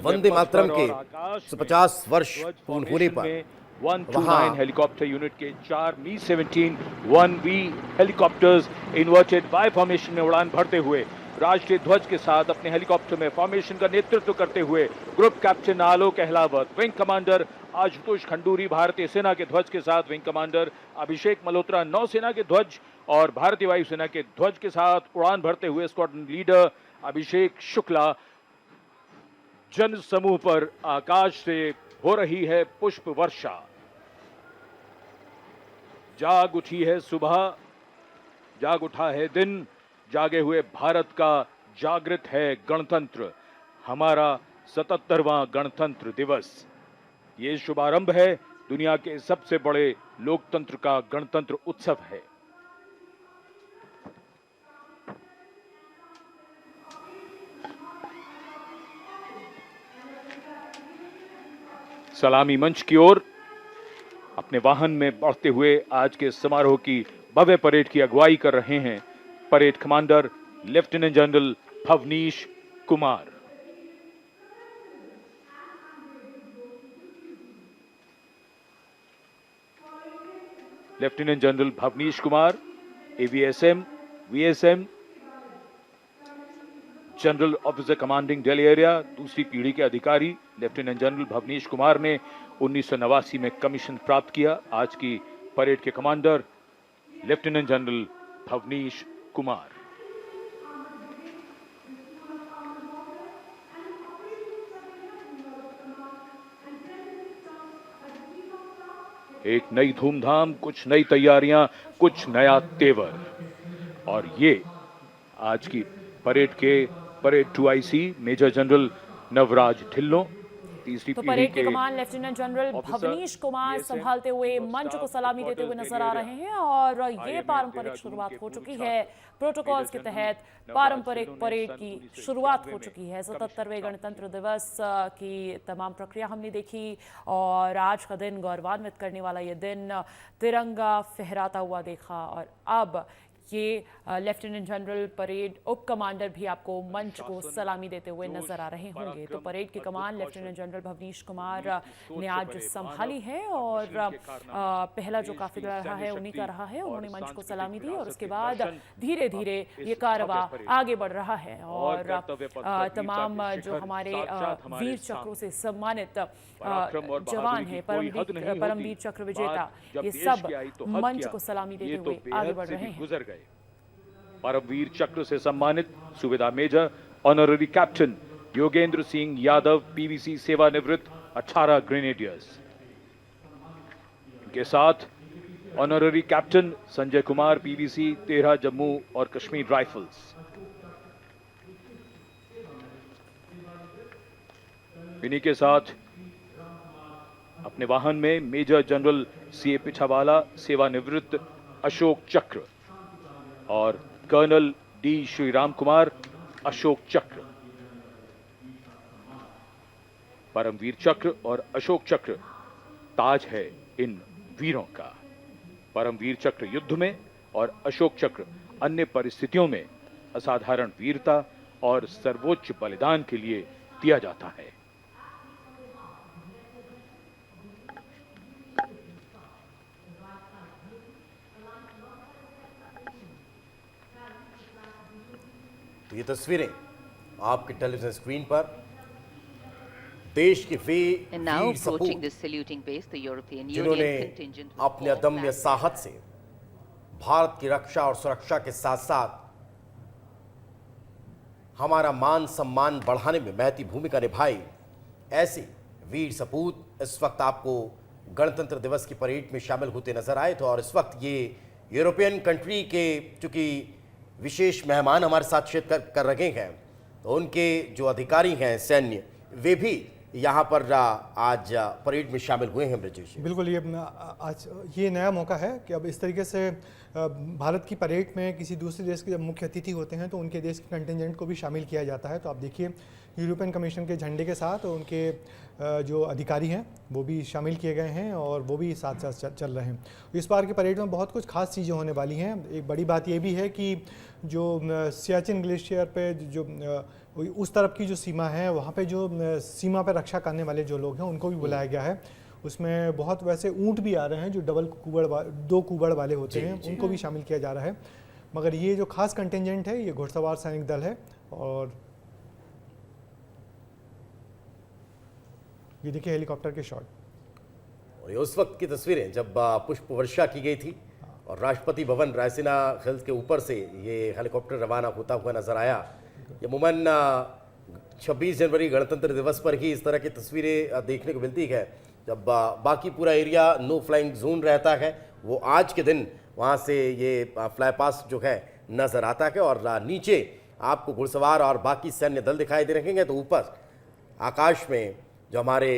वंदे मातरम के 150 वर्ष पूर्ण होने पर 129 हेलीकॉप्टर यूनिट के 4 मी-17 1V helicopters inverted Y formation में उड़ान भरते हुए राष्ट्रीय ध्वज के साथ अपने हेलीकॉप्टर में फॉर्मेशन का नेतृत्व करते हुए ग्रुप कैप्टन आलोक अहलावत, विंग कमांडर आशुतोष खंडूरी भारतीय सेना के ध्वज के साथ, विंग कमांडर अभिषेक मल्होत्रा नौसेना के ध्वज और भारतीय वायुसेना के ध्वज के साथ उड़ान भरते हुए स्क्वाड्रन लीडर अभिषेक शुक्ला जन समूह पर आकाश से हो रही है पुष्प वर्षा। जाग उठी है सुबह, जाग उठा है दिन, जागे हुए भारत का जागृत है गणतंत्र, हमारा 77वां गणतंत्र दिवस। ये शुभारंभ है दुनिया के सबसे बड़े लोकतंत्र का गणतंत्र उत्सव है। सलामी मंच की ओर अपने वाहन में बढ़ते हुए आज के समारोह की भव्य परेड की अगुवाई कर रहे हैं parade commander lieutenant general Bhavnish Kumar. Lieutenant general Bhavnish Kumar AVSM VSM general officer commanding Delhi area, दूसरी पीढ़ी के अधिकारी लेफ्टिनेंट जनरल भवनीश कुमार ने 1989 में कमीशन प्राप्त किया। आज की परेड के commander lieutenant general Bhavnish Kumar. एक नई धूमधाम, कुछ नई तैयारियां, कुछ नया तेवर, और ये आज की परेड के parade 2IC major general Navraj Dhillon, तीसरी तो पीढ़ी परेड के के कमान लेफ्टिनेंट जनरल भवनीश कुमार संभालते हुए मंच को सलामी देते हुए नजर आ रहे हैं और ये पारंपरिक शुरुआत हो चुकी है। प्रोटोकॉल्स के तहत पारंपरिक परेड की शुरुआत हो चुकी है। 77वें गणतंत्र दिवस की तमाम प्रक्रिया हमने देखी और आज का दिन गौरवान्वित करने वाला ये दिन तिरंगा फहराता हुआ देखा। और अब ये लेफ्टिनेंट जनरल परेड उप कमांडर भी आपको मंच को सलामी देते हुए नजर आ रहे होंगे। तो परेड की कमान लेफ्टिनेंट जनरल भवनीश कुमार ने आज संभाली है और पहला जो काफिला रहा है उन्हीं का रहा है। उन्होंने मंच को सलामी दी और उसके बाद धीरे धीरे ये कारवा आगे बढ़ रहा है और तमाम जो हमारे वीर चक्रों से सम्मानित जवान है, परमवीर चक्र विजेता, ये सब मंच को सलामी देते हुए आगे बढ़ रहे हैं। परमवीर चक्र से सम्मानित subedar major honorary captain Yogendra Singh Yadav PVC सेवानिवृत्त 18 ग्रेनेडियर्स, इनके साथ honorary captain Sanjay Kumar PVC 13 Jammu और कश्मीर राइफल्स, इन्हीं के साथ अपने वाहन में मेजर जनरल सीए पिछावाला सेवानिवृत्त अशोक चक्र और कर्नल डी श्रीराम कुमार अशोक चक्र। परमवीर चक्र और अशोक चक्र ताज है इन वीरों का। परमवीर चक्र युद्ध में और अशोक चक्र अन्य परिस्थितियों में असाधारण वीरता और सर्वोच्च बलिदान के लिए दिया जाता है। ये तस्वीरें आपके टेलीविजन स्क्रीन पर देश के वे वीर सपूत जिन्होंने अपने अदम्य साहस से भारत की रक्षा और सुरक्षा के साथ साथ हमारा मान सम्मान बढ़ाने में महती भूमिका निभाई, ऐसे वीर सपूत इस वक्त आपको गणतंत्र दिवस की परेड में शामिल होते नजर आए। तो और इस वक्त ये यूरोपियन कंट्री के चूंकि विशेष मेहमान हमारे साथ क्षेत्र कर रहे हैं, तो उनके जो अधिकारी हैं सैन्य, वे भी यहाँ पर आज परेड में शामिल हुए हैं। ब्रजेश, बिल्कुल, ये आज ये नया मौका है कि अब इस तरीके से भारत की परेड में किसी दूसरे देश के जब मुख्य अतिथि होते हैं तो उनके देश के कंटिजेंट को भी शामिल किया जाता है। तो आप देखिए यूरोपियन कमीशन के झंडे के साथ उनके जो अधिकारी हैं वो भी शामिल किए गए हैं और वो भी साथ साथ चल रहे हैं। इस बार के परेड में बहुत कुछ खास चीज़ें होने वाली हैं। एक बड़ी बात ये भी है कि जो सियाचिन ग्लेशियर पे जो उस तरफ की जो सीमा है वहाँ पे जो सीमा पे रक्षा करने वाले जो लोग हैं उनको भी बुलाया गया है। उसमें बहुत वैसे ऊँट भी आ रहे हैं जो दो कुबड़ वाले होते हैं, उनको भी शामिल किया जा रहा है। मगर ये जो खास कंटिजेंट है ये घुड़सवार सैनिक दल है। और ये देखिए हेलीकॉप्टर के शॉट, और ये उस वक्त की तस्वीरें जब पुष्प वर्षा की गई थी और राष्ट्रपति भवन रायसीना हिल्स के ऊपर से ये हेलीकॉप्टर रवाना होता हुआ नजर आया। ये अमूमन 26 जनवरी गणतंत्र दिवस पर ही इस तरह की तस्वीरें देखने को मिलती है, जब बाकी पूरा एरिया नो फ्लाइंग जोन रहता है। वो आज के दिन वहाँ से ये फ्लाई पास जो है नजर आता है और नीचे आपको घुड़सवार और बाकी सैन्य दल दिखाई दे रहे हैं। तो ऊपर आकाश में जो हमारे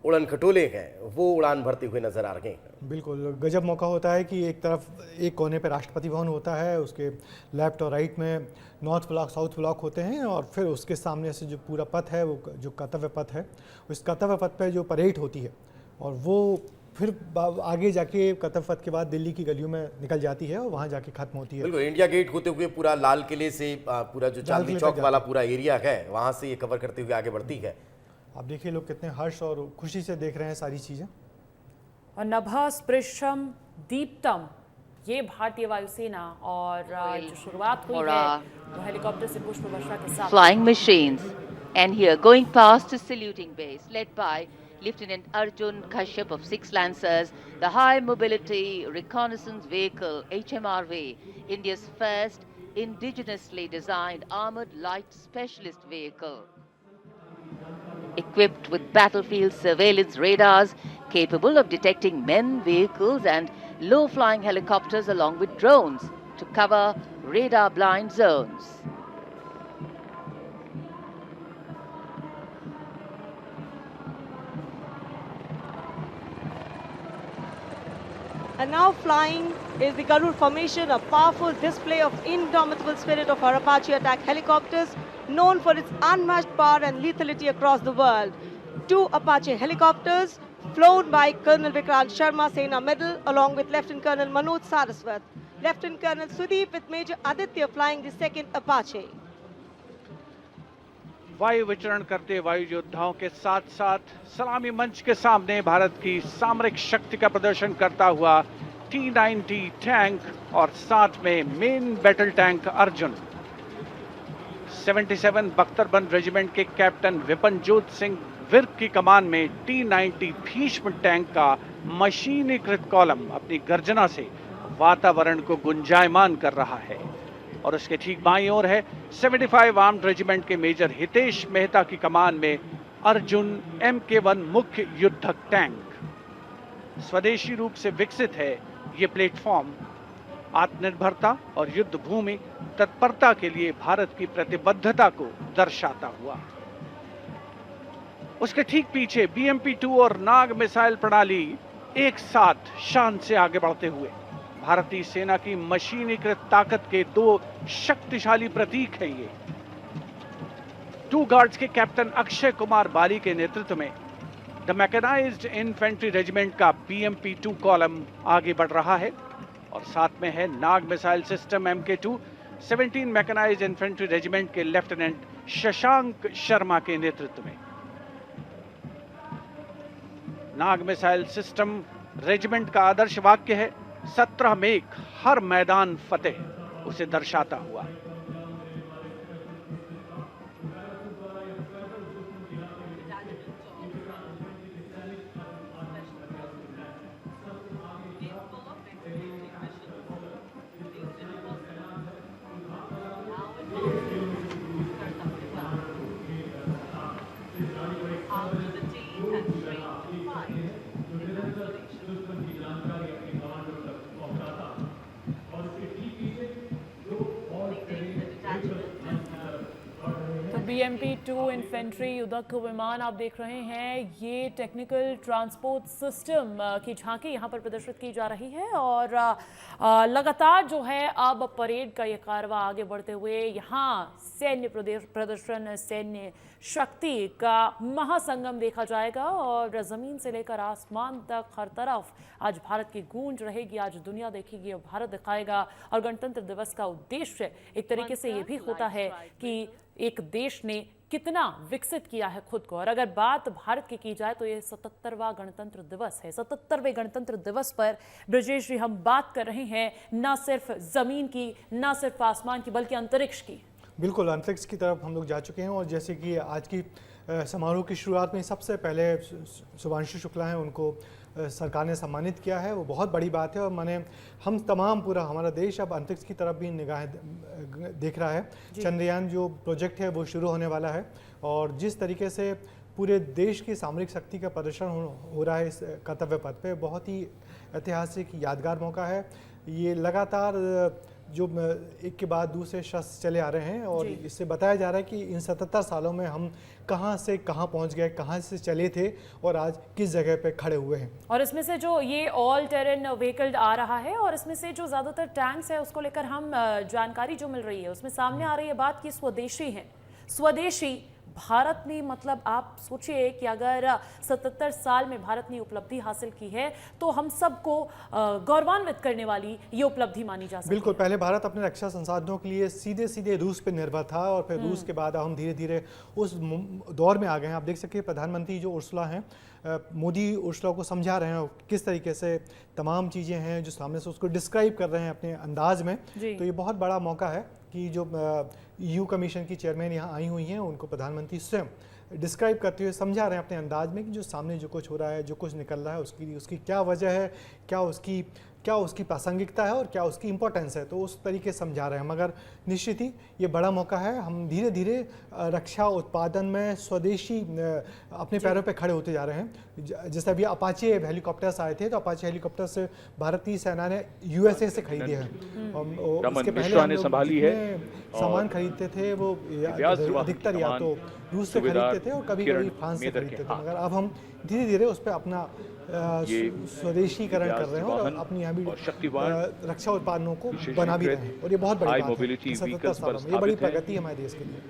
उड़न खटोले हैं वो उड़ान भरते हुए नजर आ रहे हैं। बिल्कुल गजब मौका होता है कि एक तरफ एक कोने पे राष्ट्रपति भवन होता है, उसके लेफ्ट और राइट में नॉर्थ ब्लॉक साउथ ब्लॉक होते हैं और फिर उसके सामने से जो पूरा पथ है वो जो कर्तव्य पथ है, उस कर्तव्य पथ पे जो परेड होती है और वो फिर आगे जाके कर्तव्य पथ के बाद दिल्ली की गलियों में निकल जाती है और वहाँ जाके खत्म होती है। बिल्कुल इंडिया गेट होते हुए पूरा लाल किले से पूरा जो चांदनी चौक वाला पूरा एरिया है वहाँ से ये कवर करते हुए आगे बढ़ती है। आप देखिए लोग कितने हर्ष और खुशी से देख रहे हैं सारी चीज़ें। और नभः स्पृशम दीप्तम, ये भारतीय वायुसेना और जो शुरुआत हुई है वो हेलीकॉप्टर से पुष्प वर्षा के साथ। Flying machines, and here going past the saluting base, led by Lieutenant Arjun Kashyap of 6 Lancers, the High Mobility Reconnaissance Vehicle (HMRV), India's first indigenously designed armored light specialist vehicle. Equipped with battlefield surveillance radars capable of detecting men, vehicles and low-flying helicopters along with drones to cover radar-blind zones. And now flying is the Garud formation, a powerful display of indomitable spirit of our Apache attack helicopters, known for its unmatched power and lethality across the world. 2 Apache helicopters flown by Colonel Vikrant Sharma, Sena Medal, along with Lieutenant Colonel Manoj Saraswat. Lieutenant Colonel Sudeep with Major Aditya flying the 2nd Apache. वायु विचरण करते वायु योद्धाओं के साथ साथ सलामी मंच के सामने भारत की सामरिक शक्ति का प्रदर्शन करता हुआ T-90 टैंक और साथ में मेन बैटल टैंक अर्जुन। 77 बख्तरबंद रेजिमेंट के कैप्टन विपनजोत सिंह विर्क की कमान में T-90 भीष्म टैंक का मशीनीकृत कॉलम अपनी गर्जना से वातावरण को गुंजायमान कर रहा है। और उसके ठीक बाईं ओर है 75 आर्म्ड रेजिमेंट के मेजर हितेश मेहता की कमान में अर्जुन MK1 मुख्य युद्धक टैंक। स्वदेशी रूप से विकसित है ये प्लेटफॉर्म आत्मनिर्भरता और युद्ध भूमि तत्परता के लिए भारत की प्रतिबद्धता को दर्शाता हुआ। उसके ठीक पीछे BMP-2 और नाग मिसाइल प्रणाली एक साथ शान से आगे बढ़ते हुए भारतीय सेना की मशीनीकृत ताकत के 2 शक्तिशाली प्रतीक हैं। ये 2 गार्ड्स के कैप्टन अक्षय कुमार बाली के नेतृत्व में द मैकेनाइज्ड इन्फेंट्री रेजिमेंट का BMP-2 कॉलम आगे बढ़ रहा है और साथ में है Nag missile system MK2 17 mechanized infantry regiment के लेफ्टिनेंट शशांक शर्मा के नेतृत्व में। नाग मिसाइल सिस्टम रेजिमेंट का आदर्श वाक्य है 17 मेघ हर मैदान फतेह, उसे दर्शाता हुआ। MP2 इन्फेंट्री युद्धक विमान आप देख रहे हैं, ये टेक्निकल ट्रांसपोर्ट सिस्टम की झांकी यहाँ पर प्रदर्शित की जा रही है और लगातार जो है अब परेड का ये कारवा आगे बढ़ते हुए यहाँ सैन्य प्रदर्शन, सैन्य शक्ति का महासंगम देखा जाएगा और जमीन से लेकर आसमान तक हर तरफ आज भारत की गूंज रहेगी, आज दुनिया देखेगी और भारत दिखाएगा। और गणतंत्र दिवस का उद्देश्य एक तरीके से ये भी होता है कि एक देश ने कितना विकसित किया है खुद को। और अगर बात भारत की जाए तो ये 77वां गणतंत्र दिवस है। 77वें गणतंत्र दिवस पर ब्रजेश जी हम बात कर रहे हैं न सिर्फ जमीन की, न सिर्फ आसमान की, बल्कि अंतरिक्ष की। बिल्कुल, अंतरिक्ष की तरफ हम लोग जा चुके हैं और जैसे कि आज की समारोह की शुरुआत में सबसे पहले शुभांशु शुक्ला हैं, उनको सरकार ने सम्मानित किया है, वो बहुत बड़ी बात है। और माने हम तमाम पूरा हमारा देश अब अंतरिक्ष की तरफ भी निगाहें देख रहा है। चंद्रयान जो प्रोजेक्ट है वो शुरू होने वाला है और जिस तरीके से पूरे देश की सामरिक शक्ति का प्रदर्शन हो रहा है इस कर्तव्य पथ पे, बहुत ही ऐतिहासिक यादगार मौका है। ये लगातार जो एक के बाद दूसरे शस्त्र चले आ रहे हैं और इससे बताया जा रहा है कि इन 77 सालों में हम कहां से कहां पहुंच गए, कहां से चले थे और आज किस जगह पे खड़े हुए हैं। और इसमें से जो ये ऑल टेरेन व्हीकल आ रहा है और इसमें से जो ज़्यादातर टैंक्स है उसको लेकर हम जानकारी जो मिल रही है उसमें सामने आ रही है बात कि स्वदेशी है। स्वदेशी भारत ने, मतलब आप सोचिए कि अगर 77 साल में भारत ने उपलब्धि हासिल की है तो हम सबको गौरवान्वित करने वाली ये उपलब्धि मानी जा सकती है। बिल्कुल, पहले भारत अपने रक्षा संसाधनों के लिए सीधे सीधे रूस पे निर्भर था और फिर रूस के बाद हम धीरे धीरे उस दौर में आ गए हैं। आप देख सकते हैं प्रधानमंत्री जो उर्सुला हैं, मोदी उर्सुला को समझा रहे हैं किस तरीके से तमाम चीज़ें हैं जो सामने से उसको डिस्क्राइब कर रहे हैं अपने अंदाज में। तो ये बहुत बड़ा मौका है कि जो EU कमीशन की चेयरमैन यहाँ आई हुई हैं, उनको प्रधानमंत्री स्वयं डिस्क्राइब करते हुए समझा रहे हैं अपने अंदाज में कि जो सामने जो कुछ हो रहा है, जो कुछ निकल रहा है, उसकी क्या वजह है, क्या उसकी प्रासंगिकता है और क्या उसकी इम्पोर्टेंस है। तो उस तरीके से समझा रहे हैं। मगर निश्चित ही ये बड़ा मौका है। हम धीरे धीरे रक्षा उत्पादन में स्वदेशी अपने पैरों पे खड़े होते जा रहे हैं। जैसे अभी अपाचे हेलीकॉप्टर्स आए थे, तो अपाचे हेलीकॉप्टर्स भारतीय सेना ने USA से खरीदे हैं। इसके पहले हम लोग सामान खरीदते थे वो अधिकतर या तो रूस से खरीदते थे और कभी कभी फ्रांस से खरीदते थे। मगर अब हम धीरे धीरे उस पर अपना स्वदेशीकरण कर रहे हैं और अपनी यहाँ भी रक्षा उत्पादनों को बना भी रहे हैं और ये बहुत बड़ी बात है। 77 सालों में ये बड़ी प्रगति हमारे देश के लिए।